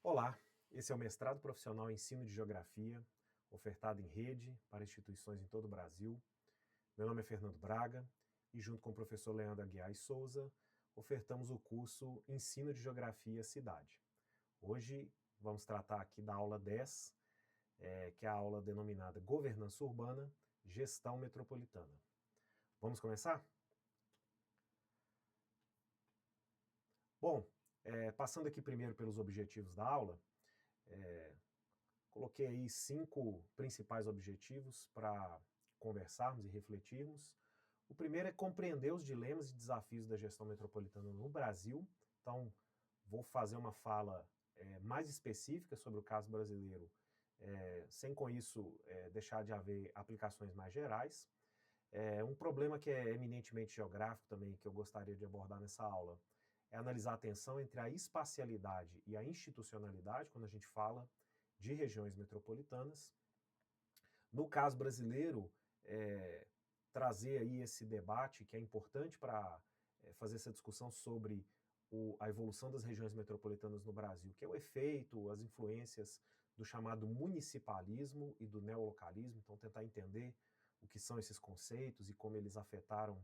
Olá, esse é o Mestrado Profissional em Ensino de Geografia, ofertado em rede para instituições em todo o Brasil. Meu nome é Fernando Braga e, junto com o professor Leandro Aguiar e Souza, ofertamos o curso Ensino de Geografia Cidade. Hoje vamos tratar aqui da aula 10, que é a aula denominada Governança Urbana, Gestão Metropolitana. Vamos começar? Bom, passando aqui primeiro pelos objetivos da aula, coloquei aí 5 principais objetivos para conversarmos e refletirmos. O primeiro é compreender os dilemas e desafios da gestão metropolitana no Brasil. Então, vou fazer uma fala mais específica sobre o caso brasileiro, sem com isso deixar de haver aplicações mais gerais. Um problema que é eminentemente geográfico também, que eu gostaria de abordar nessa aula, é analisar a tensão entre a espacialidade e a institucionalidade, quando a gente fala de regiões metropolitanas. No caso brasileiro, trazer aí esse debate que é importante para fazer essa discussão sobre a evolução das regiões metropolitanas no Brasil, que é o efeito, as influências do chamado municipalismo e do neolocalismo, então tentar entender o que são esses conceitos e como eles afetaram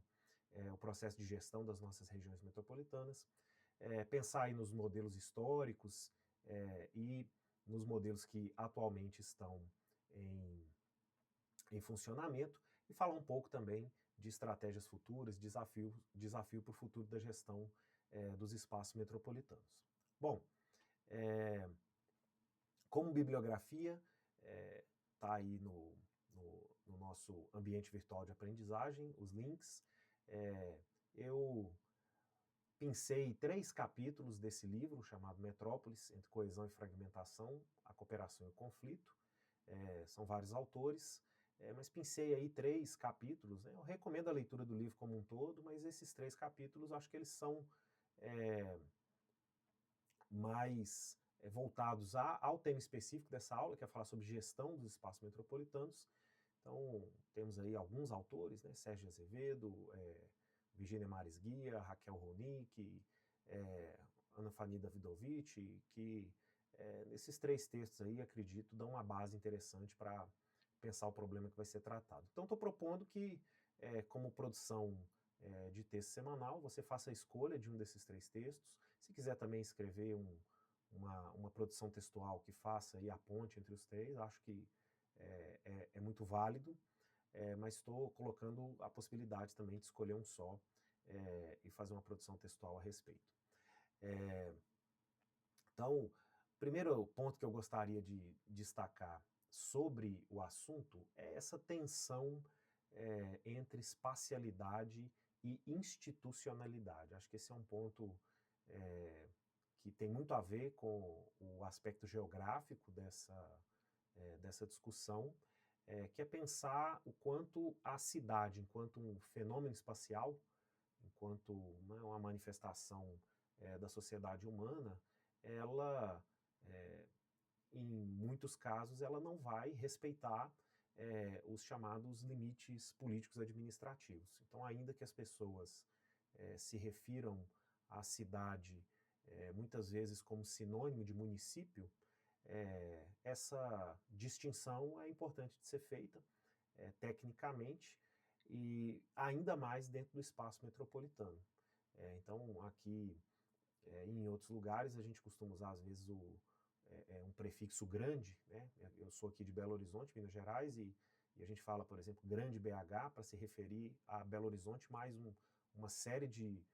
o processo de gestão das nossas regiões metropolitanas, pensar aí nos modelos históricos e nos modelos que atualmente estão em funcionamento e falar um pouco também de estratégias futuras, desafio para o futuro da gestão dos espaços metropolitanos. Bom, como bibliografia, está aí no nosso ambiente virtual de aprendizagem, os links. Eu pensei 3 capítulos desse livro, chamado Metrópolis, entre coesão e fragmentação, a cooperação e o conflito. São vários autores, mas pensei aí 3 capítulos, né? Eu recomendo a leitura do livro como um todo, mas esses 3 capítulos, acho que eles são mais voltados ao tema específico dessa aula, que é falar sobre gestão dos espaços metropolitanos. Então, temos aí alguns autores, né? Sérgio Azevedo, Virginia Mares Guia, Raquel Ronick, Ana Fani Davidovich, que nesses 3 textos aí, acredito, dão uma base interessante para pensar o problema que vai ser tratado. Então, estou propondo que, como produção de texto semanal, você faça a escolha de um desses 3 textos. Se quiser também escrever uma produção textual que faça aí a ponte entre os 3, acho que é muito válido, mas estou colocando a possibilidade também de escolher um só e fazer uma produção textual a respeito. Então, o primeiro ponto que eu gostaria de destacar sobre o assunto é essa tensão entre espacialidade e institucionalidade. Acho que esse é um ponto que tem muito a ver com o aspecto geográfico dessa discussão, que é pensar o quanto a cidade, enquanto um fenômeno espacial, enquanto uma manifestação da sociedade humana, ela, em muitos casos, ela não vai respeitar os chamados limites políticos administrativos. Então, ainda que as pessoas se refiram à cidade muitas vezes como sinônimo de município, essa distinção é importante de ser feita tecnicamente e ainda mais dentro do espaço metropolitano. Então, aqui e em outros lugares a gente costuma usar às vezes um prefixo grande, né? Eu sou aqui de Belo Horizonte, Minas Gerais, e a gente fala, por exemplo, Grande BH para se referir a Belo Horizonte, mais uma série de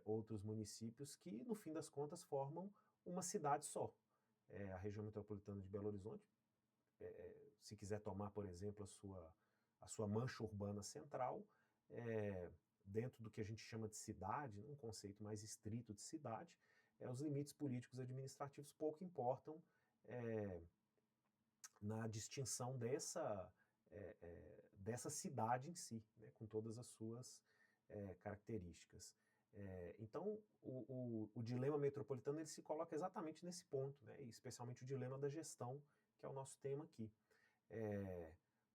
outros municípios que, no fim das contas, formam uma cidade só. A região metropolitana de Belo Horizonte, se quiser tomar, por exemplo, a sua mancha urbana central, dentro do que a gente chama de cidade, um conceito mais estrito de cidade, os limites políticos administrativos pouco importam na distinção dessa cidade em si, né, com todas as suas características. Então, o dilema metropolitano ele se coloca exatamente nesse ponto, né, e especialmente o dilema da gestão, que é o nosso tema aqui.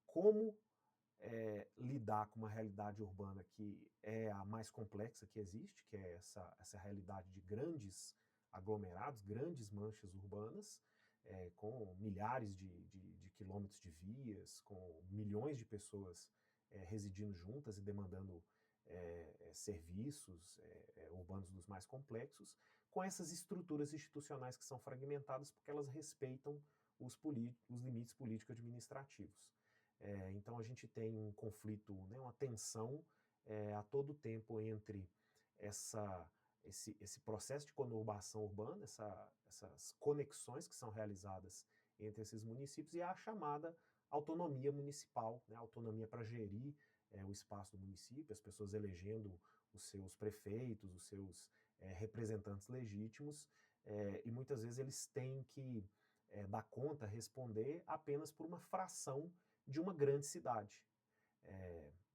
Como lidar com uma realidade urbana que é a mais complexa que existe, que é essa realidade de grandes aglomerados, grandes manchas urbanas, com milhares de quilômetros de vias, com milhões de pessoas residindo juntas e demandando serviços urbanos dos mais complexos, com essas estruturas institucionais que são fragmentadas porque elas respeitam os limites político-administrativos. Então a gente tem um conflito, né, uma tensão a todo tempo entre esse processo de conurbação urbana, essas conexões que são realizadas entre esses municípios e a chamada autonomia municipal, né, autonomia para gerir o espaço do município, as pessoas elegendo os seus prefeitos, os seus representantes legítimos, e muitas vezes eles têm que dar conta, responder apenas por uma fração de uma grande cidade.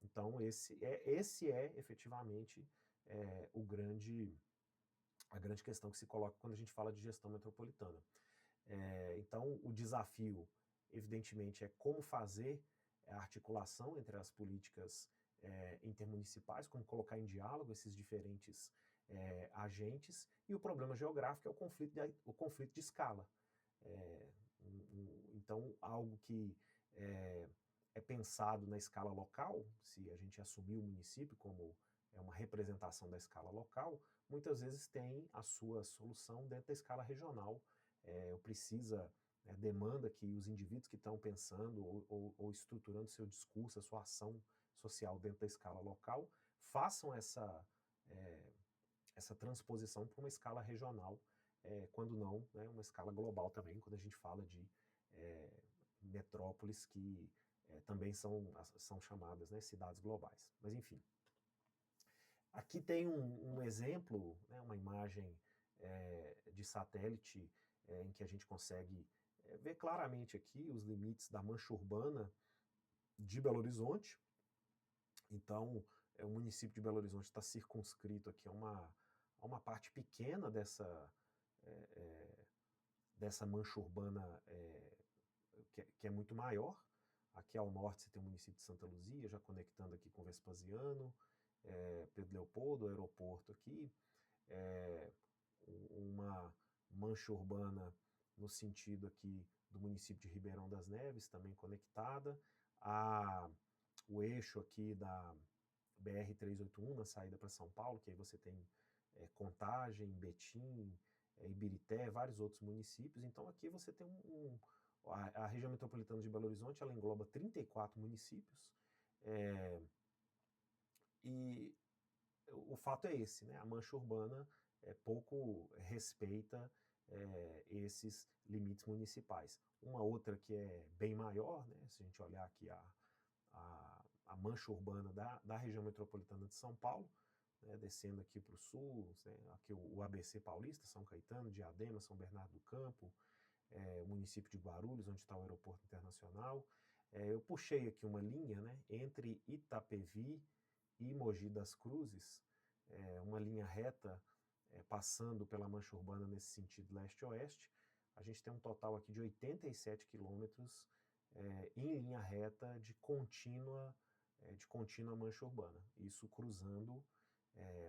Então esse é efetivamente a grande questão que se coloca quando a gente fala de gestão metropolitana. Então o desafio, evidentemente, é como fazer a articulação entre as políticas intermunicipais, como colocar em diálogo esses diferentes agentes, e o problema geográfico é o conflito de escala. Então, algo que é pensado na escala local, se a gente assumir o município como uma representação da escala local, muitas vezes tem a sua solução dentro da escala regional. Demanda que os indivíduos que estão pensando ou estruturando seu discurso, a sua ação social dentro da escala local, façam essa transposição para uma escala regional, quando não, né, uma escala global também, quando a gente fala de metrópoles que também são chamadas, né, cidades globais. Mas enfim. Aqui tem um exemplo, né, uma imagem de satélite em que a gente consegue ver claramente aqui os limites da mancha urbana de Belo Horizonte. Então, o município de Belo Horizonte está circunscrito aqui a uma parte pequena dessa mancha urbana que é muito maior. Aqui ao norte você tem o município de Santa Luzia, já conectando aqui com Vespasiano, Pedro Leopoldo, o aeroporto aqui, uma mancha urbana no sentido aqui do município de Ribeirão das Neves, também conectada, o eixo aqui da BR-381 na saída para São Paulo, que aí você tem Contagem, Betim, Ibirité, vários outros municípios. Então aqui você tem a região metropolitana de Belo Horizonte, ela engloba 34 municípios, e o fato é esse, né? A mancha urbana pouco respeita esses limites municipais. Uma outra que é bem maior, né? Se a gente olhar aqui a mancha urbana da região metropolitana de São Paulo, né? Descendo aqui para o sul, né? Aqui o ABC Paulista, São Caetano, Diadema, São Bernardo do Campo, o município de Guarulhos, onde está o aeroporto internacional. Eu puxei aqui uma linha, né? Entre Itapevi e Mogi das Cruzes, uma linha reta passando pela mancha urbana nesse sentido leste-oeste. A gente tem um total aqui de 87 quilômetros em linha reta de contínua mancha urbana. Isso cruzando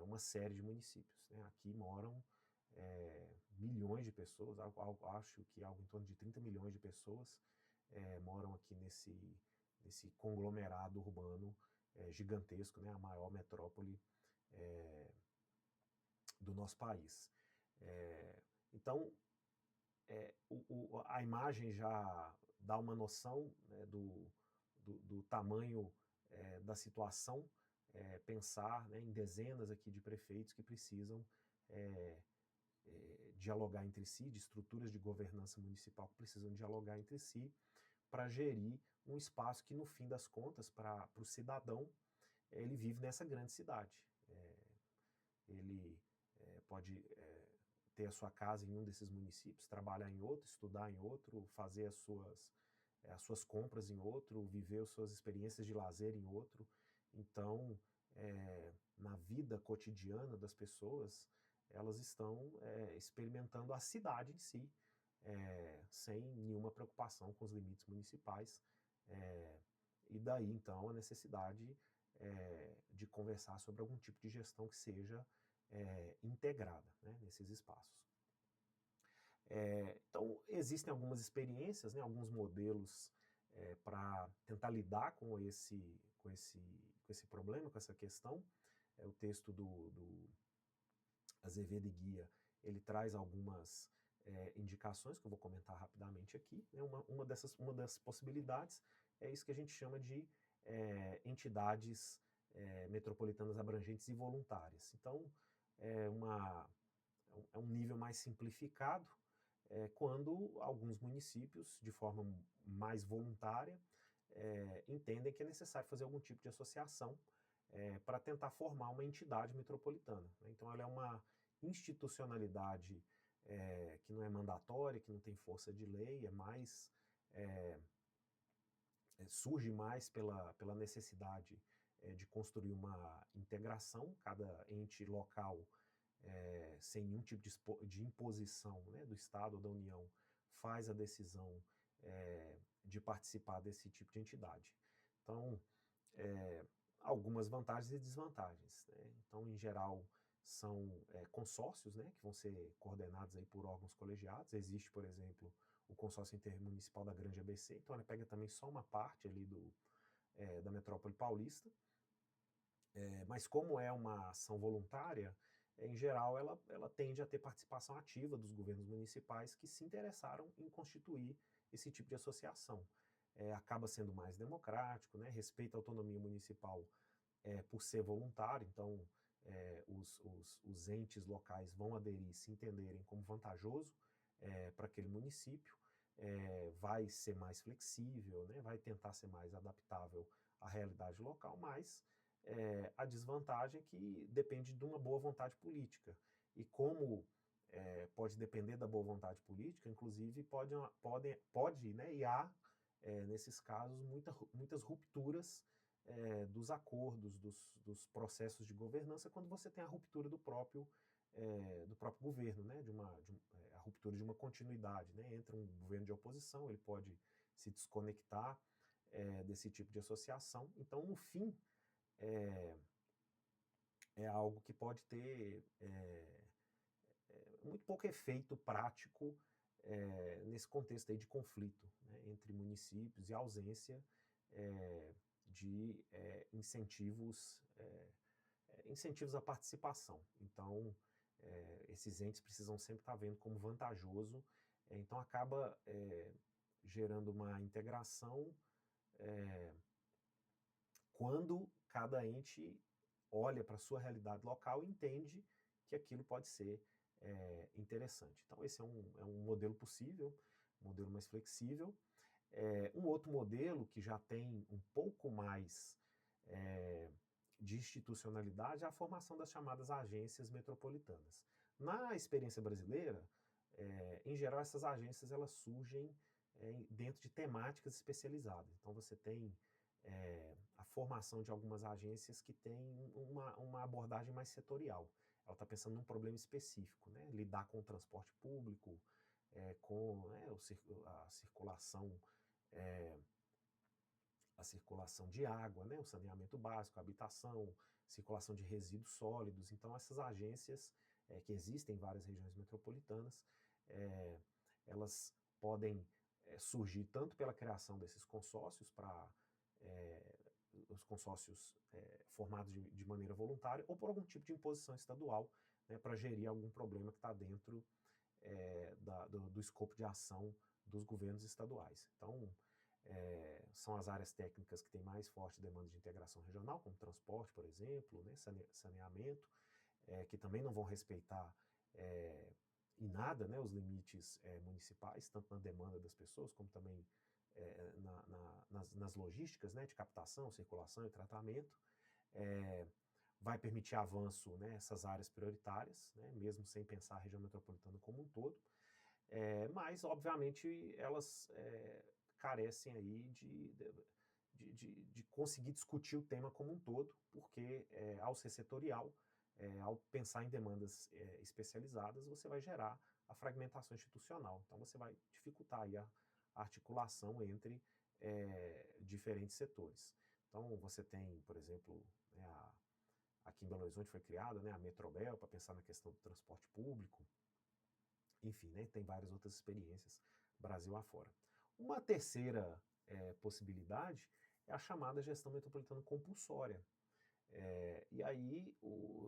uma série de municípios, né? Aqui moram milhões de pessoas, acho que algo em torno de 30 milhões de pessoas moram aqui nesse conglomerado urbano gigantesco, né? A maior metrópole do nosso país. Então, a imagem já dá uma noção, né, do tamanho da situação, pensar, né, em dezenas aqui de prefeitos que precisam dialogar entre si, de estruturas de governança municipal que precisam dialogar entre si para gerir um espaço que, no fim das contas, para o cidadão, ele vive nessa grande cidade. Ele pode ter a sua casa em um desses municípios, trabalhar em outro, estudar em outro, fazer as suas compras em outro, viver as suas experiências de lazer em outro. Então, na vida cotidiana das pessoas, elas estão experimentando a cidade em si, sem nenhuma preocupação com os limites municipais. E daí, então, a necessidade de conversar sobre algum tipo de gestão que seja integrada, né, nesses espaços. Então, existem algumas experiências, né, alguns modelos para tentar lidar com esse problema, com essa questão. O texto do Azevedo e Guia, ele traz algumas indicações que eu vou comentar rapidamente aqui. Né? Uma das possibilidades é isso que a gente chama de entidades metropolitanas abrangentes e voluntárias. Então, é um nível mais simplificado, quando alguns municípios, de forma mais voluntária, entendem que é necessário fazer algum tipo de associação para tentar formar uma entidade metropolitana. Né? Então, ela é uma institucionalidade que não é mandatória, que não tem força de lei, surge mais pela necessidade de construir uma integração, cada ente local, sem nenhum tipo de imposição, né, do Estado ou da União, faz a decisão de participar desse tipo de entidade. Então, algumas vantagens e desvantagens. Né? Então, em geral, são consórcios, né, que vão ser coordenados aí por órgãos colegiados. Existe, por exemplo, o consórcio intermunicipal da Grande ABC, então ela pega também só uma parte ali da metrópole paulista, mas como é uma ação voluntária, em geral ela tende a ter participação ativa dos governos municipais que se interessaram em constituir esse tipo de associação. Acaba sendo mais democrático, né, respeita a autonomia municipal por ser voluntário, então os entes locais vão aderir, se entenderem como vantajoso para aquele município, vai ser mais flexível, né, vai tentar ser mais adaptável à realidade local, mas a desvantagem é que depende de uma boa vontade política. E como pode depender da boa vontade política, inclusive pode né, e há, nesses casos, muitas rupturas dos acordos, dos processos de governança, quando você tem a ruptura do próprio governo, né, a ruptura de uma continuidade. Né, entra um governo de oposição, ele pode se desconectar desse tipo de associação. Então, no fim, é algo que pode ter muito pouco efeito prático nesse contexto aí de conflito, né, entre municípios e ausência de incentivos à participação. Então, esses entes precisam sempre estar vendo como vantajoso, então acaba gerando uma integração quando cada ente olha para a sua realidade local e entende que aquilo pode ser interessante. Então, esse é um modelo possível, um modelo mais flexível. Um outro modelo que já tem um pouco mais de institucionalidade é a formação das chamadas agências metropolitanas. Na experiência brasileira, em geral, essas agências elas surgem dentro de temáticas especializadas. Então, você tem a formação de algumas agências que têm uma abordagem mais setorial. Ela está pensando num problema específico, né? Lidar com o transporte público, com a circulação de água, né? O saneamento básico, a habitação, circulação de resíduos sólidos. Então, essas agências que existem em várias regiões metropolitanas, elas podem surgir tanto pela criação desses consórcios para os consórcios formados de maneira voluntária, ou por algum tipo de imposição estadual, né, para gerir algum problema que está dentro do escopo de ação dos governos estaduais. Então, são as áreas técnicas que têm mais forte demanda de integração regional, como transporte, por exemplo, né, saneamento, que também não vão respeitar em nada, né, os limites municipais, tanto na demanda das pessoas, como também nas logísticas, né, de captação, circulação e tratamento. Vai permitir avanço nessas áreas prioritárias, né, mesmo sem pensar a região metropolitana como um todo, mas, obviamente, elas carecem aí de conseguir discutir o tema como um todo, porque ao ser setorial, ao pensar em demandas especializadas, você vai gerar a fragmentação institucional. Então, você vai dificultar aí a articulação entre diferentes setores. Então, você tem, por exemplo, né, aqui em Belo Horizonte foi criada, né, a Metrobel, para pensar na questão do transporte público, enfim, né, tem várias outras experiências Brasil afora. Uma terceira possibilidade é a chamada gestão metropolitana compulsória. E aí,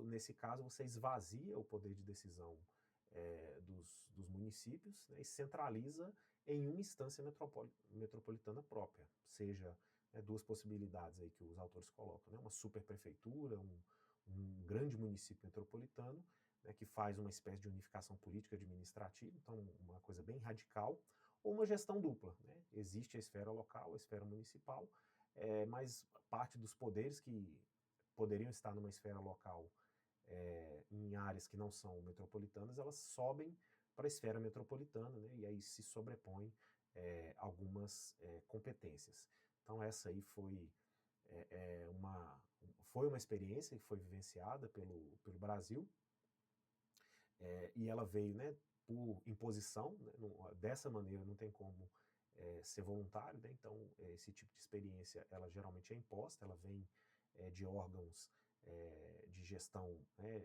nesse caso, você esvazia o poder de decisão dos municípios, né, e centraliza em uma instância metropolitana própria, seja, né, duas possibilidades aí que os autores colocam, né, uma superprefeitura, um grande município metropolitano, né, que faz uma espécie de unificação política administrativa, então uma coisa bem radical, ou uma gestão dupla, né? Existe a esfera local, a esfera municipal, mas parte dos poderes que poderiam estar numa esfera local em áreas que não são metropolitanas, elas sobem para a esfera metropolitana, né, e aí se sobrepõem algumas competências. Então essa aí foi uma experiência que foi vivenciada pelo Brasil, e ela veio, né, por imposição, né, dessa maneira não tem como ser voluntário, né, então esse tipo de experiência ela geralmente é imposta, ela vem de órgãos de gestão, né,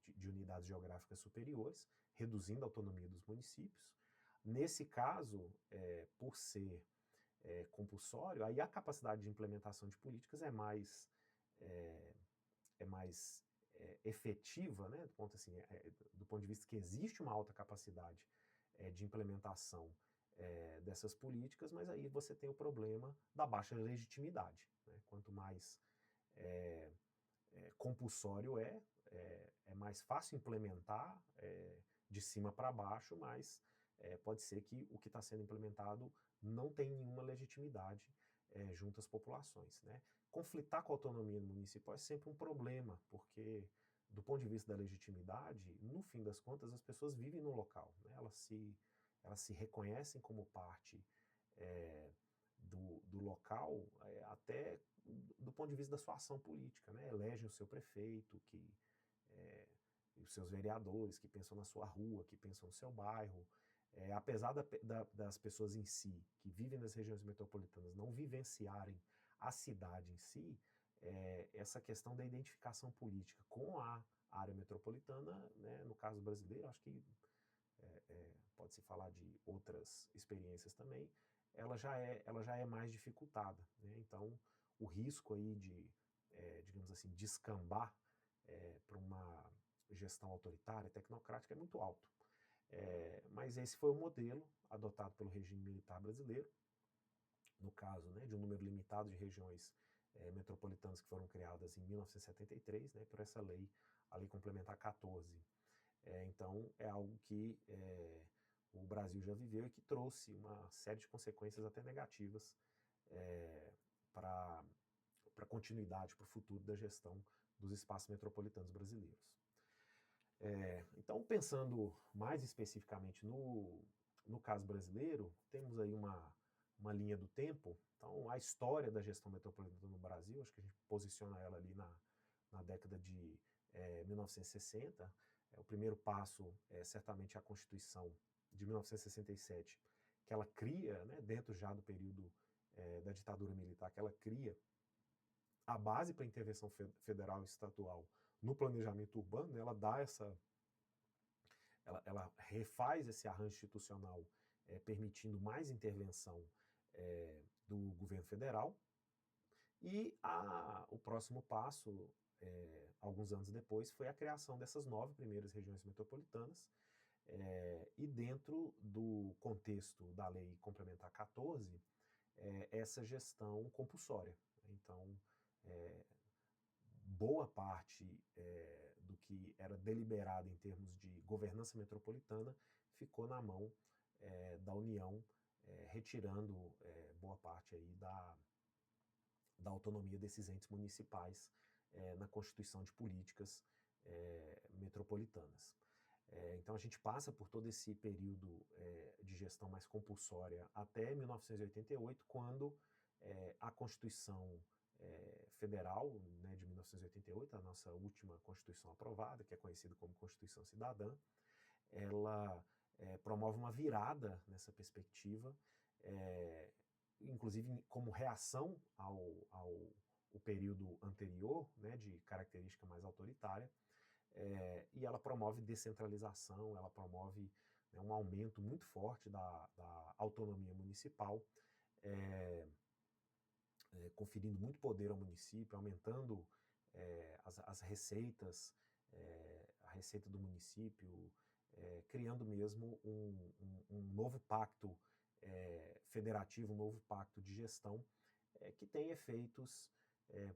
de unidades geográficas superiores, reduzindo a autonomia dos municípios. Nesse caso, por ser compulsório, aí a capacidade de implementação de políticas é mais efetiva, né, do ponto de vista que existe uma alta capacidade de implementação dessas políticas, mas aí você tem o problema da baixa legitimidade, né? Quanto mais compulsório é mais fácil implementar de cima para baixo, mas pode ser que o que está sendo implementado não tem nenhuma legitimidade junto às populações, né? Conflitar com a autonomia municipal é sempre um problema, porque do ponto de vista da legitimidade, no fim das contas, as pessoas vivem no local, né? Elas se reconhecem como parte do local, até do ponto de vista da sua ação política, né? Elegem o seu prefeito, os seus vereadores, que pensam na sua rua, que pensam no seu bairro. Apesar das pessoas em si, que vivem nas regiões metropolitanas, não vivenciarem a cidade em si, essa questão da identificação política com a área metropolitana, né, no caso brasileiro, acho que pode-se falar de outras experiências também, ela já é mais dificultada, né? Então, o risco aí de, digamos assim, descambar para uma gestão autoritária, tecnocrática, é muito alto. Mas esse foi o modelo adotado pelo regime militar brasileiro, no caso, né, de um número limitado de regiões metropolitanas que foram criadas em 1973, né, por essa lei, a Lei Complementar 14. Então, é algo que o Brasil já viveu e que trouxe uma série de consequências até negativas para a continuidade, para o futuro da gestão dos espaços metropolitanos brasileiros. Então, pensando mais especificamente no caso brasileiro, temos aí uma linha do tempo. Então, a história da gestão metropolitana no Brasil, acho que a gente posiciona ela ali na década de 1960. O primeiro passo é certamente a Constituição de 1967, que ela cria, né, dentro já do período da ditadura militar, que ela cria a base para a intervenção federal e estadual no planejamento urbano, né, ela dá ela refaz esse arranjo institucional permitindo mais intervenção do governo federal, e o próximo passo, alguns anos depois, foi a criação dessas 9 primeiras regiões metropolitanas, e dentro do contexto da Lei Complementar 14, essa gestão compulsória. Então, boa parte do que era deliberado em termos de governança metropolitana ficou na mão da União, retirando boa parte aí da autonomia desses entes municipais na constituição de políticas metropolitanas. Então a gente passa por todo esse período de gestão mais compulsória até 1988, quando a Constituição Federal, né, de 1988, a nossa última Constituição aprovada, que é conhecida como Constituição Cidadã, ela promove uma virada nessa perspectiva, inclusive como reação ao período anterior, né, de característica mais autoritária, e ela promove descentralização, ela promove um aumento muito forte da autonomia municipal, conferindo muito poder ao município, aumentando as receitas, a receita do município, criando mesmo um novo pacto federativo, um novo pacto de gestão, que tem efeitos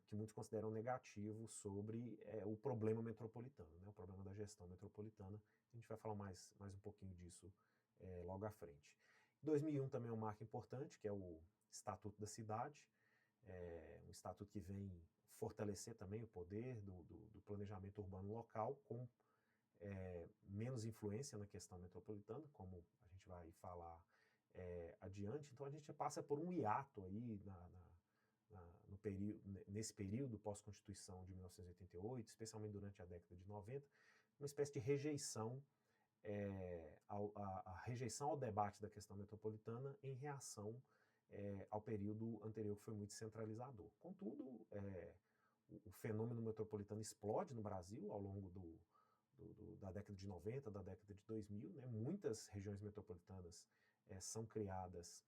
que muitos consideram negativos sobre o problema metropolitano, né, o problema da gestão metropolitana. A gente vai falar mais um pouquinho disso logo à frente. 2001 também é um marco importante, que é o Estatuto da Cidade, um estatuto que vem fortalecer também o poder do planejamento urbano local, com menos influência na questão metropolitana, como a gente vai falar adiante. Então a gente passa por um hiato aí nesse período pós-Constituição de 1988, especialmente durante a década de 90, uma espécie de rejeição, a rejeição ao debate da questão metropolitana em reação ao período anterior, que foi muito centralizador. Contudo, o fenômeno metropolitano explode no Brasil ao longo da década de 90, da década de 2000, né? Muitas regiões metropolitanas são criadas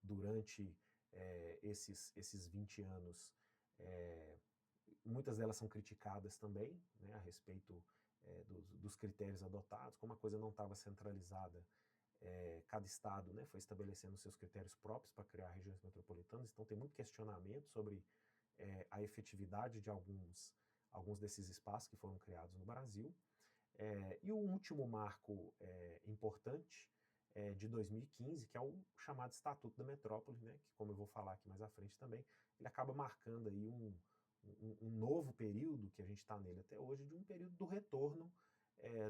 durante esses 20 anos. Muitas delas são criticadas também, né, a respeito dos critérios adotados. Como a coisa não estava centralizada, cada estado, né, foi estabelecendo seus critérios próprios para criar regiões metropolitanas. Então tem muito questionamento sobre a efetividade de alguns desses espaços que foram criados no Brasil. E o último marco importante de 2015, que é o chamado Estatuto da Metrópole, né, que, como eu vou falar aqui mais à frente também, ele acaba marcando aí um novo período, que a gente está nele até hoje, de um período do retorno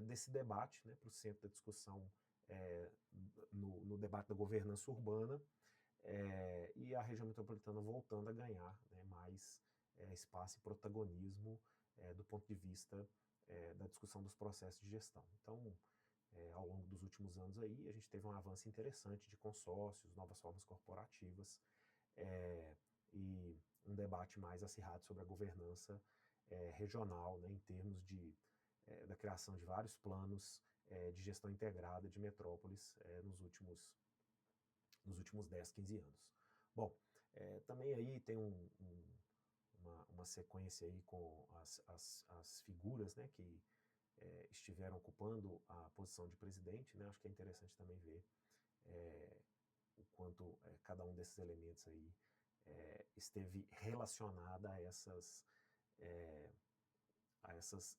desse debate, né, para o centro da discussão no debate da governança urbana, e a região metropolitana voltando a ganhar, né, mais espaço e protagonismo do ponto de vista da discussão dos processos de gestão. Então, ao longo dos últimos anos aí, a gente teve um avanço interessante de consórcios, novas formas corporativas, e um debate mais acirrado sobre a governança regional, né, em termos da criação de vários planos de gestão integrada de metrópoles nos últimos 10, 15 anos. Bom, também aí tem uma sequência aí com as figuras, né, que estiveram ocupando a posição de presidente, né? Acho que é interessante também ver o quanto cada um desses elementos aí esteve relacionada a essas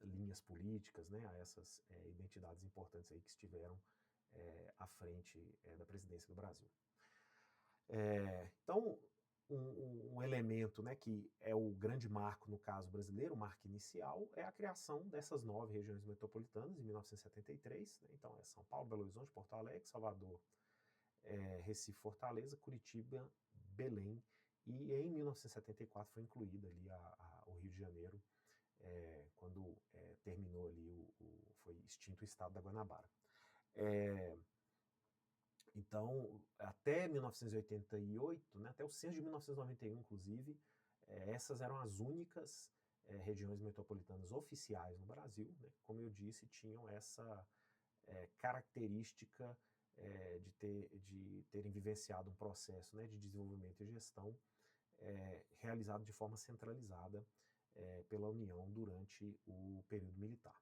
linhas políticas, né? A essas identidades importantes aí que estiveram à frente da presidência do Brasil. Então, um elemento, né, que é o grande marco no caso brasileiro, o marco inicial, é a criação dessas 9 regiões metropolitanas em 1973. Né? Então é São Paulo, Belo Horizonte, Porto Alegre, Salvador, Recife, Fortaleza, Curitiba, Belém, e em 1974 foi incluída ali o Rio de Janeiro, quando terminou ali, foi extinto o estado da Guanabara. Então, até 1988, né, até o censo de 1991, inclusive, essas eram as únicas regiões metropolitanas oficiais no Brasil, né, como eu disse, tinham essa característica de terem vivenciado um processo, né, de desenvolvimento e gestão realizado de forma centralizada pela União durante o período militar.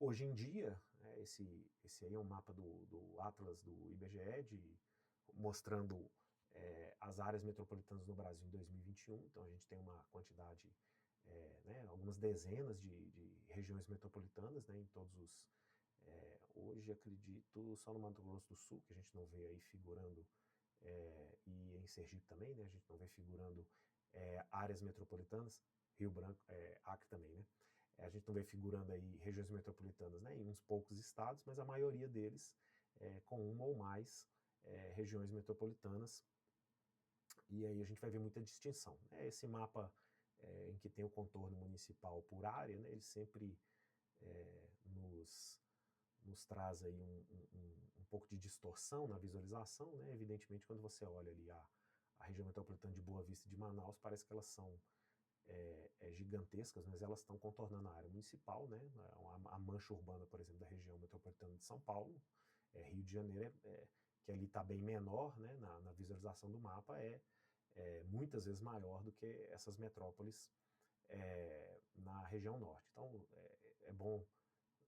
Hoje em dia, esse aí é um mapa do Atlas do IBGE, mostrando as áreas metropolitanas no Brasil em 2021. Então a gente tem uma quantidade, né, algumas dezenas de regiões metropolitanas, né, em todos os... hoje, acredito, só no Mato Grosso do Sul, que a gente não vê aí figurando, e em Sergipe também, né, a gente não vê figurando áreas metropolitanas, Rio Branco, Acre também, né? A gente não vê figurando aí regiões metropolitanas, né, em uns poucos estados, mas a maioria deles com uma ou mais regiões metropolitanas. E aí a gente vai ver muita distinção. Esse mapa em que tem o contorno municipal por área, né, ele sempre nos traz aí um pouco de distorção na visualização, né? Evidentemente, quando você olha ali a região metropolitana de Boa Vista e de Manaus, parece que elas são gigantescas, mas elas estão contornando a área municipal, né? A mancha urbana, por exemplo, da região metropolitana de São Paulo, Rio de Janeiro, que ali está bem menor, né? Na visualização do mapa, muitas vezes maior do que essas metrópoles na região norte. Então, é bom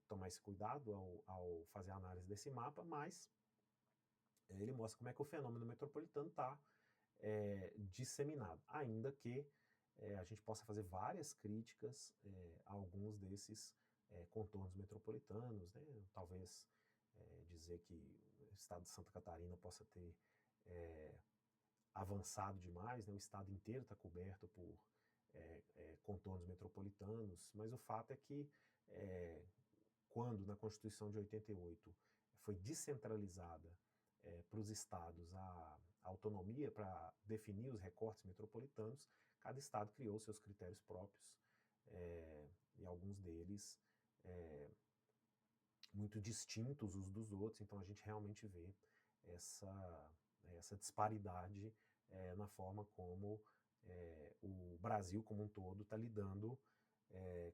tomar esse cuidado ao fazer a análise desse mapa, mas ele mostra como é que o fenômeno metropolitano está disseminado, ainda que a gente possa fazer várias críticas a alguns desses contornos metropolitanos, né? Talvez dizer que o estado de Santa Catarina possa ter avançado demais, né? O estado inteiro está coberto por contornos metropolitanos, mas o fato é que quando na Constituição de 88 foi descentralizada para os estados a autonomia para definir os recortes metropolitanos, cada estado criou seus critérios próprios e alguns deles muito distintos uns dos outros, então a gente realmente vê essa disparidade na forma como o Brasil como um todo está lidando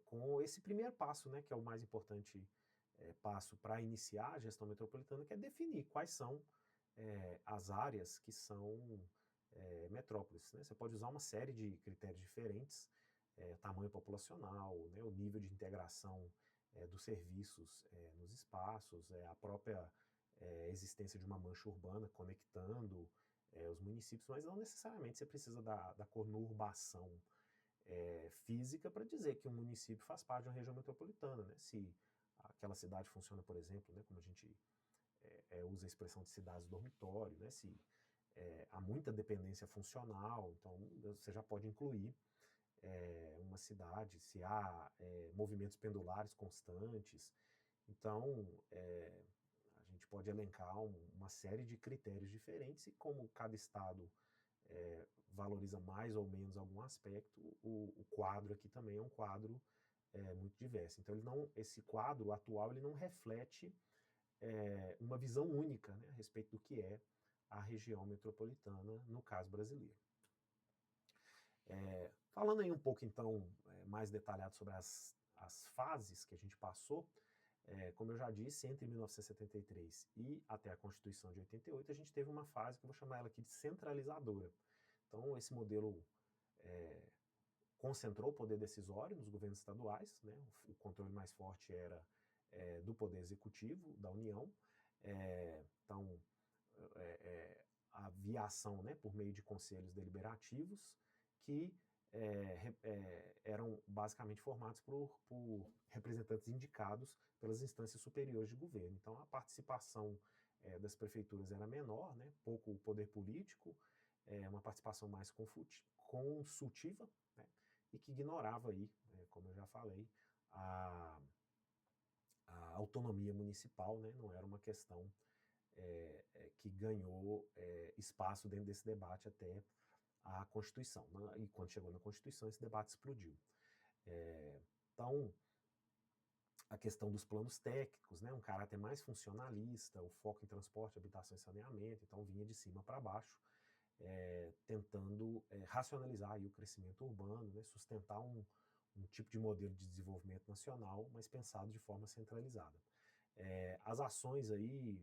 com esse primeiro passo, né, que é o mais importante passo para iniciar a gestão metropolitana, que é definir quais são as áreas que são metrópoles. Né? Você pode usar uma série de critérios diferentes, tamanho populacional, né, o nível de integração dos serviços nos espaços, a própria existência de uma mancha urbana conectando os municípios, mas não necessariamente você precisa da conurbação física para dizer que um município faz parte de uma região metropolitana. Né? Se aquela cidade funciona, por exemplo, né, como a gente usa a expressão de cidades dormitório, né? Se há muita dependência funcional, então você já pode incluir uma cidade, se há movimentos pendulares constantes. Então, a gente pode elencar uma série de critérios diferentes e como cada estado valoriza mais ou menos algum aspecto, o quadro aqui também é um quadro muito diverso. Então, esse quadro atual ele não reflete uma visão única, né, a respeito do que é a região metropolitana, no caso brasileiro. Falando aí um pouco, então, mais detalhado sobre as fases que a gente passou, como eu já disse, entre 1973 e até a Constituição de 88, a gente teve uma fase que eu vou chamar ela aqui de centralizadora. Então, esse modelo concentrou o poder decisório nos governos estaduais, né? O controle mais forte era do poder executivo da União. Então, havia ação, né, por meio de conselhos deliberativos que eram basicamente formados por representantes indicados pelas instâncias superiores de governo. Então, a participação das prefeituras era menor, né, pouco poder político, uma participação mais consultiva, né, e que ignorava aí, como eu já falei, a autonomia municipal, né, não era uma questão que ganhou espaço dentro desse debate até a Constituição. Né? E quando chegou na Constituição, esse debate explodiu. Então, a questão dos planos técnicos, né, um caráter mais funcionalista, o foco em transporte, habitação e saneamento, então vinha de cima para baixo, tentando racionalizar aí o crescimento urbano, né, sustentar um tipo de modelo de desenvolvimento nacional, mas pensado de forma centralizada. As ações aí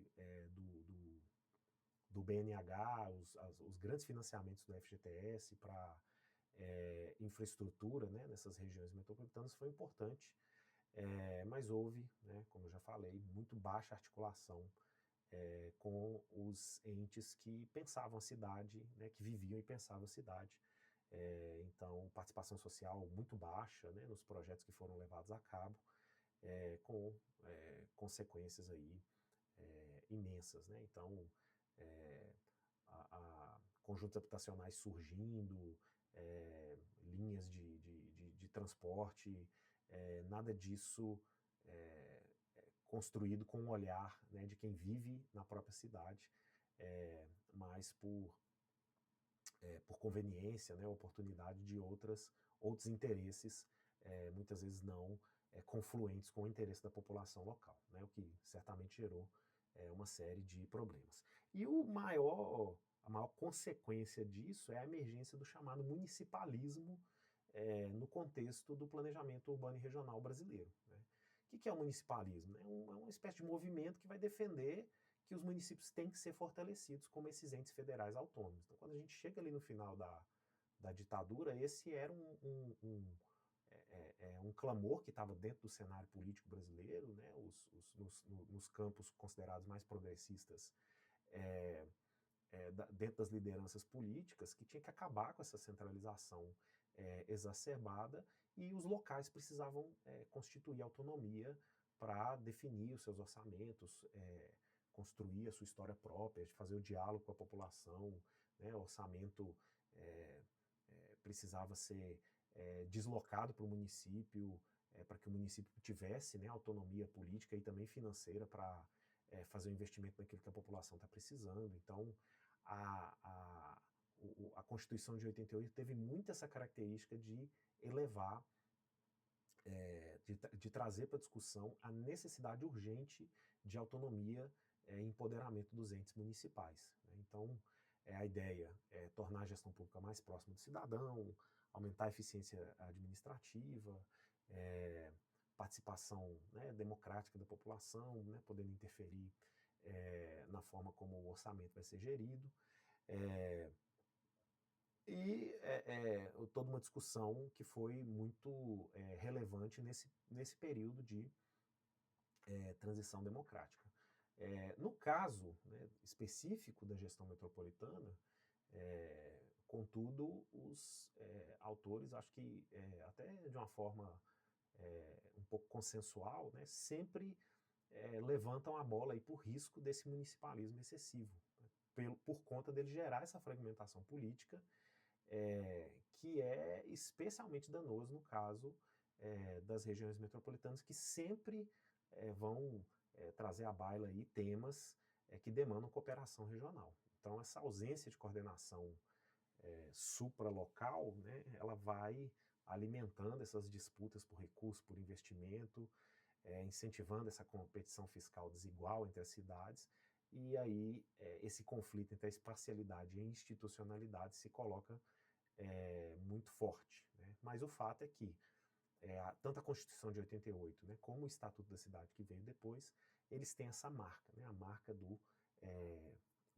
do BNH, os grandes financiamentos do FGTS para infraestrutura, né, nessas regiões metropolitanas foi importante, mas houve, né, como eu já falei, muito baixa articulação com os entes que pensavam a cidade, né, que viviam e pensavam a cidade. Então, participação social muito baixa, né, nos projetos que foram levados a cabo, com consequências aí imensas. Né? Então, conjuntos habitacionais surgindo, linhas de transporte, nada disso construído com um olhar, né, de quem vive na própria cidade, mas por conveniência, né, oportunidade de outros interesses, muitas vezes não confluentes com o interesse da população local, né, o que certamente gerou uma série de problemas. E a maior consequência disso é a emergência do chamado municipalismo no contexto do planejamento urbano e regional brasileiro, né? O que é o municipalismo? É uma espécie de movimento que vai defender que os municípios têm que ser fortalecidos como esses entes federais autônomos. Então, quando a gente chega ali no final da ditadura, esse era um clamor que estava dentro do cenário político brasileiro, né? Nos campos considerados mais progressistas, dentro das lideranças políticas, que tinha que acabar com essa centralização exacerbada, e os locais precisavam constituir autonomia para definir os seus orçamentos, construir a sua história própria, fazer o diálogo com a população, né? O orçamento precisava ser deslocado para o município, para que o município tivesse, né, autonomia política e também financeira para fazer o investimento naquilo que a população está precisando. Então, a Constituição de 88 teve muito essa característica de elevar, de trazer para a discussão a necessidade urgente de autonomia e empoderamento dos entes municipais, né? Então, a ideia é tornar a gestão pública mais próxima do cidadão, aumentar a eficiência administrativa, participação, né, democrática da população, né, podendo interferir na forma como o orçamento vai ser gerido, toda uma discussão que foi muito relevante nesse período de transição democrática. No caso, né, específico da gestão metropolitana, contudo, os autores, acho que até de uma forma um pouco consensual, né, sempre levantam a bola aí por risco desse municipalismo excessivo, né, por conta dele gerar essa fragmentação política, que é especialmente danoso no caso das regiões metropolitanas, que sempre vão trazer à baila aí temas que demandam cooperação regional. Então, essa ausência de coordenação supralocal, né, ela vai alimentando essas disputas por recursos, por investimento, incentivando essa competição fiscal desigual entre as cidades, e aí esse conflito entre a espacialidade e a institucionalidade se coloca muito forte, né? Mas o fato é que tanto a Constituição de 88, né, como o Estatuto da Cidade que veio depois, eles têm essa marca, né, a marca do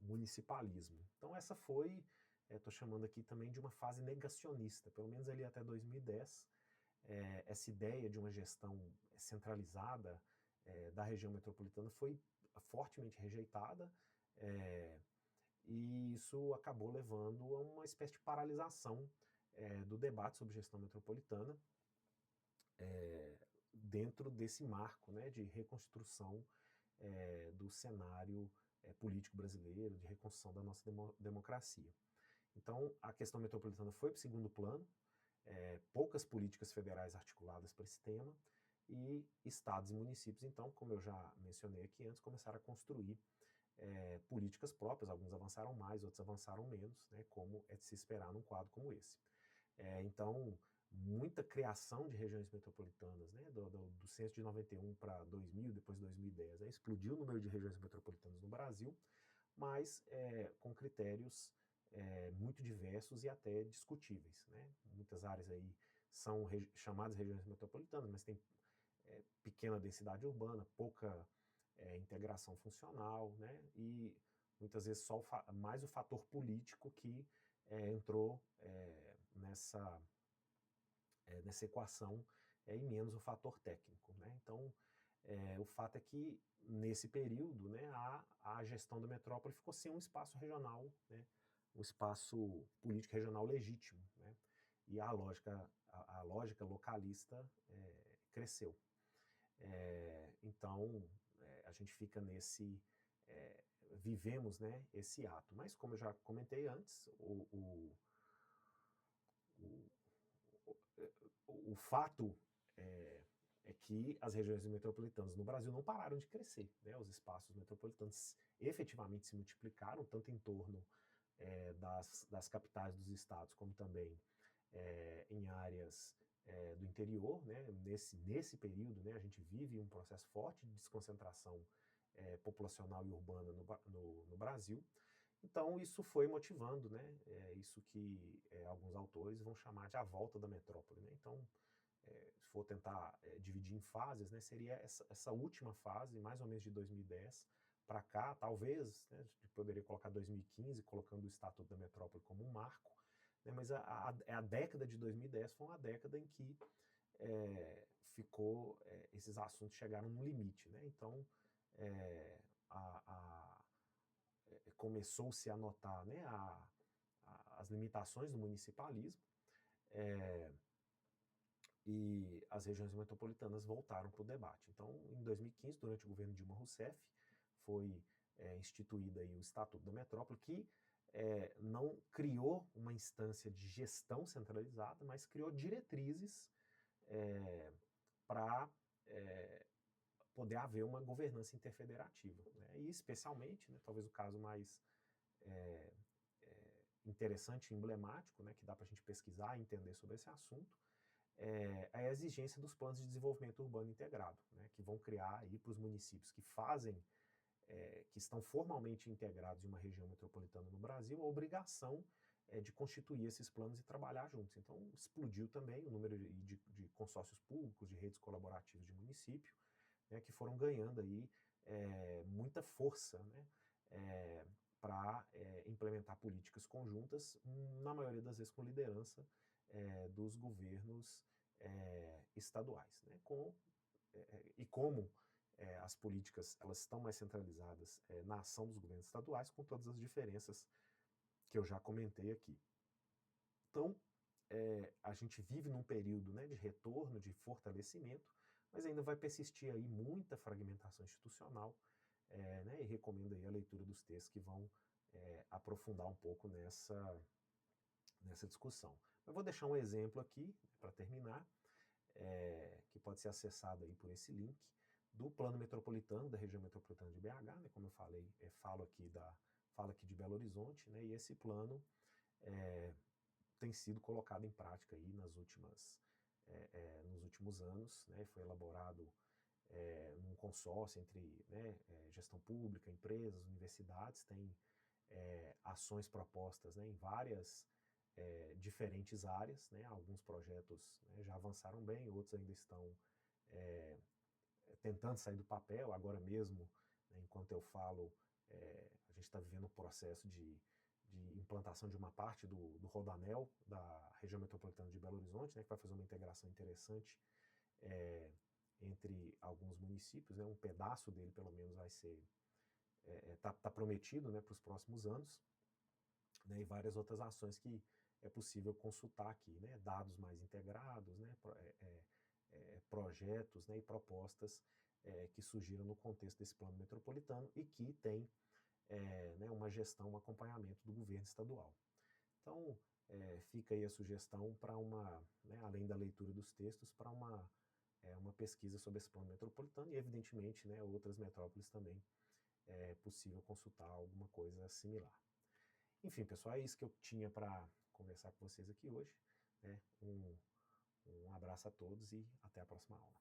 municipalismo. Então essa foi, estou chamando aqui também de uma fase negacionista, pelo menos ali até 2010, essa ideia de uma gestão centralizada da região metropolitana foi fortemente rejeitada, e isso acabou levando a uma espécie de paralisação do debate sobre gestão metropolitana dentro desse marco, né, de reconstrução do cenário político brasileiro, de reconstrução da nossa democracia. Então, a questão metropolitana foi para o segundo plano, poucas políticas federais articuladas para esse tema, e estados e municípios, então, como eu já mencionei aqui antes, começaram a construir políticas próprias, alguns avançaram mais, outros avançaram menos, né, como é de se esperar num quadro como esse. Então, muita criação de regiões metropolitanas, né, do censo de 91 para 2000, depois de 2010, explodiu o número de regiões metropolitanas no Brasil, mas com critérios muito diversos e até discutíveis, né? Muitas áreas aí são chamadas regiões metropolitanas, mas tem pequena densidade urbana, pouca integração funcional, né? E muitas vezes só mais o fator político que entrou nessa equação e menos o fator técnico, né? Então, o fato é que nesse período, né, a gestão da metrópole ficou sem um espaço regional, né, um espaço político regional legítimo, né? E a lógica localista cresceu. Então, a gente fica vivemos, né, esse ato. Mas como eu já comentei antes, o fato é que as regiões metropolitanas no Brasil não pararam de crescer, né? Os espaços metropolitanos efetivamente se multiplicaram, tanto em torno das capitais dos estados, como também em áreas do interior, né? Nesse período, né, a gente vive um processo forte de desconcentração populacional e urbana no Brasil, Então isso foi motivando, né, isso que alguns autores vão chamar de a volta da metrópole, né? Então, se for tentar dividir em fases, né, seria essa última fase, mais ou menos de 2010 para cá, talvez, né, a gente poderia colocar 2015, colocando o Estatuto da Metrópole como um marco, né, mas a década de 2010 foi uma década em que esses assuntos chegaram no limite, né? Então, começou-se a notar, né, as limitações do municipalismo, e as regiões metropolitanas voltaram para o debate. Então, em 2015, durante o governo Dilma Rousseff, foi instituído aí o Estatuto da Metrópole, que não criou uma instância de gestão centralizada, mas criou diretrizes para poder haver uma governança interfederativa, né? E especialmente, né, talvez o caso mais interessante e emblemático, né, que dá para a gente pesquisar e entender sobre esse assunto, a exigência dos planos de desenvolvimento urbano integrado, né, que vão criar aí para os municípios que que estão formalmente integrados em uma região metropolitana no Brasil, a obrigação de constituir esses planos e trabalhar juntos. Então, explodiu também o número de consórcios públicos, de redes colaborativas de município, né, que foram ganhando aí muita força, né, para implementar políticas conjuntas, na maioria das vezes com liderança dos governos estaduais, né, e como as políticas elas estão mais centralizadas na ação dos governos estaduais, com todas as diferenças que eu já comentei aqui. Então, a gente vive num período, né, de retorno, de fortalecimento, mas ainda vai persistir aí muita fragmentação institucional, né, e recomendo aí a leitura dos textos que vão aprofundar um pouco nessa discussão. Eu vou deixar um exemplo aqui, para terminar, que pode ser acessado aí por esse link, do plano metropolitano da região metropolitana de BH, né, como eu falei, falo aqui de Belo Horizonte, né, e esse plano tem sido colocado em prática aí nos últimos anos, né, foi elaborado num consórcio entre, né, gestão pública, empresas, universidades, tem ações propostas, né, em várias diferentes áreas, né, alguns projetos, né, já avançaram bem, outros ainda estão tentando sair do papel, agora mesmo, né, enquanto eu falo, a gente está vivendo um processo de implantação de uma parte do Rodanel, da região metropolitana de Belo Horizonte, né, que vai fazer uma integração interessante entre alguns municípios, né, um pedaço dele pelo menos vai ser, tá prometido, né, para os próximos anos, né, e várias outras ações que é possível consultar aqui, né, dados mais integrados, né, projetos, né, e propostas que surgiram no contexto desse plano metropolitano e que tem né, uma gestão, um acompanhamento do governo estadual. Então, fica aí a sugestão para né, além da leitura dos textos, para uma pesquisa sobre esse plano metropolitano e, evidentemente, né, outras metrópoles também é possível consultar alguma coisa similar. Enfim, pessoal, é isso que eu tinha para conversar com vocês aqui hoje, né? Um abraço a todos e até a próxima aula.